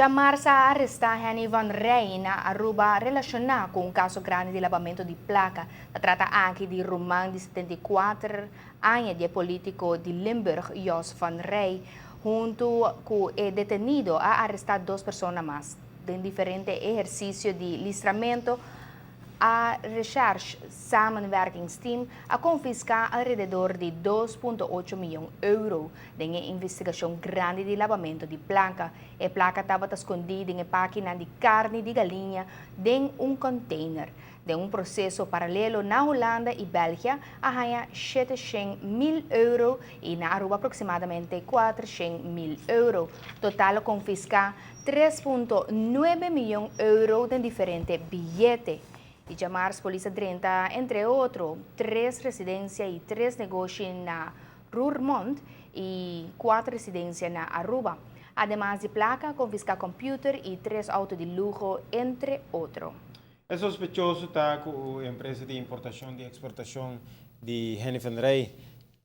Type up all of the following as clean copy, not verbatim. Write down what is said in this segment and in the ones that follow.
Chamar sa arrestahan ni Van Rey na Aruba relacionado com um caso grande de lavamento de placa. Trata aqui de Roman, de 74 anos, de político de Limburg, Jos Van Rey, junto com o detenido a arrestar duas pessoas mais, em diferente exercício de listramento. A recherche samenwerkingsteam a confiscar alrededor de 2,8 milhões de euros de uma investigação grande de lavamento de placa. A placa estava escondida em página de carne de galinha em um container. De um processo paralelo na Holanda e Bélgica, arranha 700 mil euros e na Aruba aproximadamente 400 mil euros. Total confiscar 3,9 milhões de euros em diferentes bilhetes. E chamar a polícia 30, entre outros, 3 residências e 3 negócios na Roermond e 4 residências na Aruba. Además de placa, confiscar computer e 3 autos de luxo, entre outros. É sospechoso com a empresa de importação e exportação de Henny Van Rey,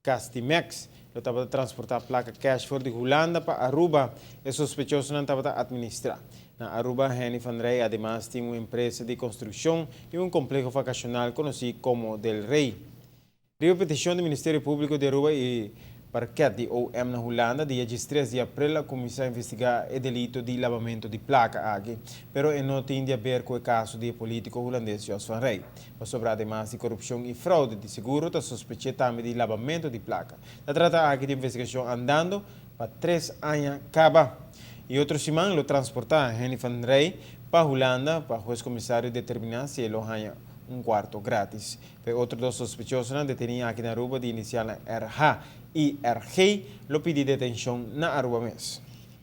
Castimex. Ele estava a transportar placa cash for de Holanda para Aruba. É sospechoso não estava a administrar. Na Aruba, Henny Van Rey, además, tem uma empresa de construção e um complexo vacacional conhecido como Del Rey. A petição do Ministério Público de Aruba e Parquet de OM na Holanda, dia 13 de abril, começou a investigar o delito de lavamento de placa aqui, mas não tem a ver com o caso de político holandês Jos Van Rey. Sobre además de corrupção e fraude de seguro, está suspeito também de lavamento de placa. Se trata aqui de investigação andando para 3 anos acaba. E outro semana, transportar Henny Van Rey para Holanda para o juiz comissário determinar se ele ganha um quarto grátis. Outros 2 sospechosos detenidos aqui na Aruba de inicial RH e RG, lo pedido detenção na Aruba mesmo.